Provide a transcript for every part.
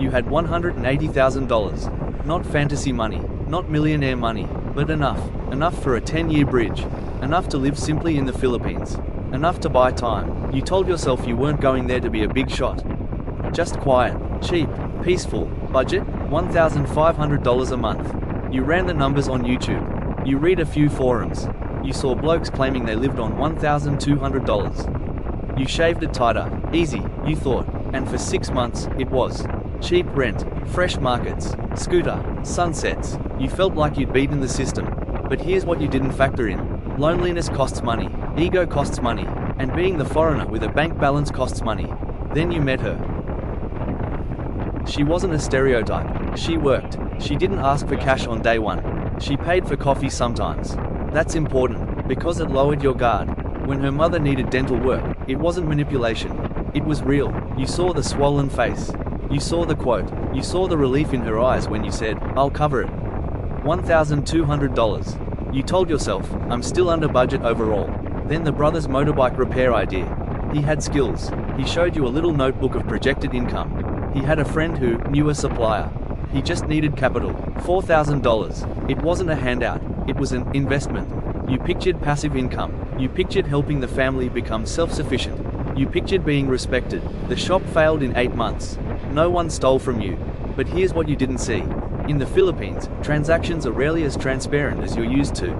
You had $180,000. Not fantasy money, not millionaire money, but enough. Enough for a 10-year bridge. Enough to live simply in the Philippines. Enough to buy time. You told yourself you weren't going there to be a big shot. Just quiet, cheap, peaceful. Budget, $1,500 a month. You ran the numbers on YouTube. You read a few forums. You saw blokes claiming they lived on $1,200. You shaved it tighter. Easy, you thought. And for 6 months, it was. Cheap rent, fresh markets, scooter, sunsets. You felt like you'd beaten the system. But here's what you didn't factor in. Loneliness costs money. Ego costs money. And being the foreigner with a bank balance costs money. Then you met her. She wasn't a stereotype. She worked. She didn't ask for cash on day one. She paid for coffee sometimes. That's important, because it lowered your guard. When her mother needed dental work, it wasn't manipulation. It was real. You saw the swollen face. You saw the quote. You saw the relief in her eyes when you said, "I'll cover it." $1,200. You told yourself, "I'm still under budget overall." Then the brother's motorbike repair idea. He had skills. He showed you a little notebook of projected income. He had a friend who knew a supplier. He just needed capital. $4,000. It wasn't a handout. It was an investment. You pictured passive income. You pictured helping the family become self-sufficient. You pictured being respected. The shop failed in 8 months. No one stole from you. But here's what you didn't see. In the Philippines, transactions are rarely as transparent as you're used to.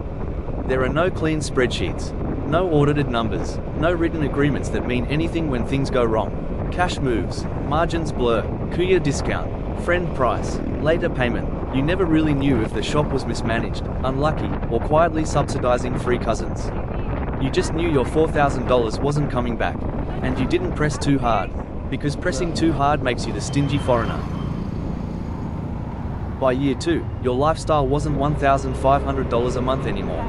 There are no clean spreadsheets. No audited numbers. No written agreements that mean anything when things go wrong. Cash moves. Margins blur. Kuya discount. Friend price. Later payment. You never really knew if the shop was mismanaged, unlucky, or quietly subsidizing free cousins. You just knew your $4,000 wasn't coming back. And you didn't press too hard. Because pressing too hard makes you the stingy foreigner. By year 2, your lifestyle wasn't $1,500 a month anymore.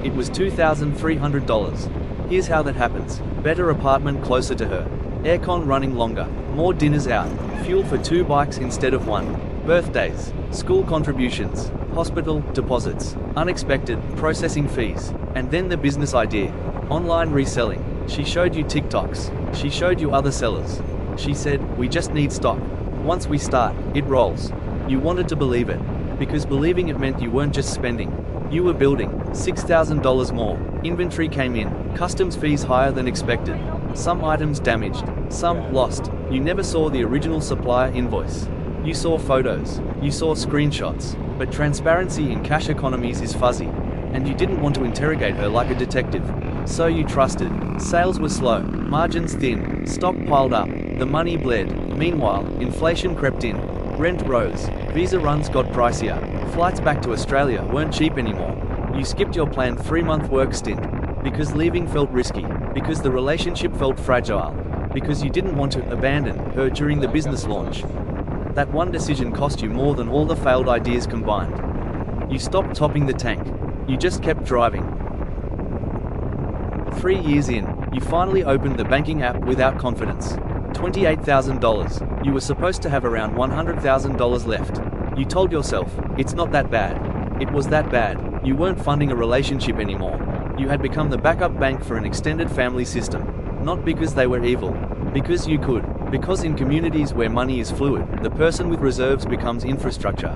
It was $2,300. Here's how that happens. Better apartment closer to her. Aircon running longer. More dinners out. Fuel for 2 bikes instead of 1. Birthdays. School contributions. Hospital deposits. Unexpected processing fees. And then the business idea. Online reselling. She showed you TikToks. She showed you other sellers. She said, "We just need stock. Once we start, it rolls." You wanted to believe it. Because believing it meant you weren't just spending. You were building. $6,000 more. Inventory came in. Customs fees higher than expected. Some items damaged. Some lost. You never saw the original supplier invoice. You saw photos. You saw screenshots. But transparency in cash economies is fuzzy. And you didn't want to interrogate her like a detective. So you trusted. Sales were slow. Margins thin. Stock piled up. The money bled. Meanwhile, inflation crept in. Rent rose. Visa runs got pricier. Flights back to Australia weren't cheap anymore. You skipped your planned 3-month work stint. Because leaving felt risky. Because the relationship felt fragile. Because you didn't want to abandon her during the business launch. That one decision cost you more than all the failed ideas combined. You stopped topping the tank. You just kept driving. 3 years in, you finally opened the banking app without confidence. $28,000. You were supposed to have around $100,000 left. You told yourself, "It's not that bad." It was that bad. You weren't funding a relationship anymore. You had become the backup bank for an extended family system. Not because they were evil. Because you could. Because in communities where money is fluid, the person with reserves becomes infrastructure.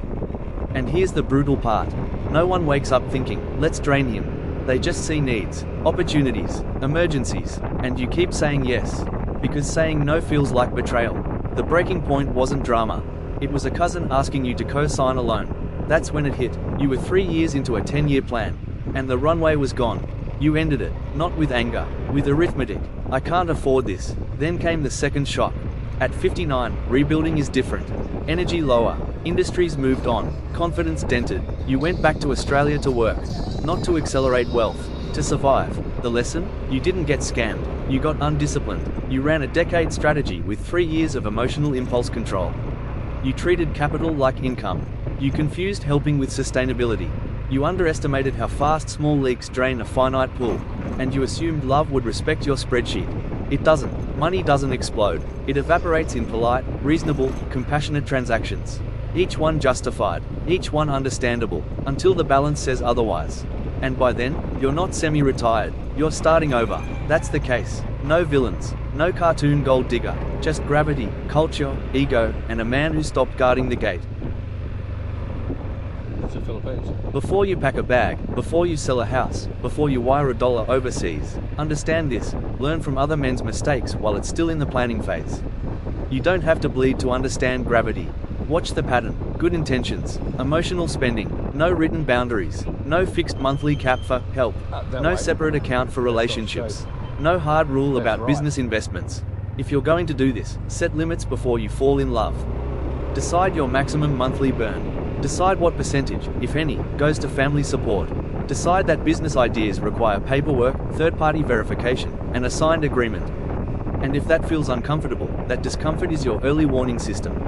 And here's the brutal part. No one wakes up thinking, "Let's drain him." They just see needs, opportunities, emergencies, and you keep saying yes. Because saying no feels like betrayal. The breaking point wasn't drama. It was a cousin asking you to co-sign a loan. That's when it hit. You were 3 years into a 10-year plan. And the runway was gone. You ended it, not with anger, with arithmetic. "I can't afford this." Then came the second shock. At 59, rebuilding is different. Energy lower. Industries moved on. Confidence dented. You went back to Australia to work. Not to accelerate wealth. To survive. The lesson? You didn't get scammed. You got undisciplined. You ran a decade strategy with 3 years of emotional impulse control. You treated capital like income. You confused helping with sustainability. You underestimated how fast small leaks drain a finite pool. And you assumed love would respect your spreadsheet. It doesn't. Money doesn't explode. It evaporates in polite, reasonable, compassionate transactions. Each one justified. Each one understandable. Until the balance says otherwise. And by then, you're not semi-retired. You're starting over. That's the case. No villains, no cartoon gold digger, just gravity, culture, ego, and a man who stopped guarding the gate. That's the Philippines. Before you pack a bag, before you sell a house, before you wire $1 overseas, understand this, learn from other men's mistakes while it's still in the planning phase. You don't have to bleed to understand gravity. Watch the pattern, good intentions, emotional spending, no written boundaries, no fixed monthly cap for help, no separate account for relationships, no hard rule about business investments. If you're going to do this, set limits before you fall in love. Decide your maximum monthly burn. Decide what percentage, if any, goes to family support. Decide that business ideas require paperwork, third-party verification, and a signed agreement. And if that feels uncomfortable, that discomfort is your early warning system.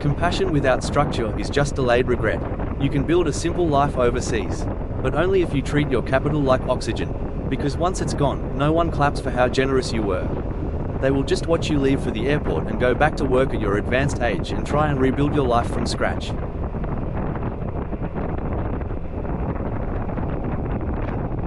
Compassion without structure is just delayed regret. You can build a simple life overseas, but only if you treat your capital like oxygen. Because once it's gone, no one claps for how generous you were. They will just watch you leave for the airport and go back to work at your advanced age and try and rebuild your life from scratch.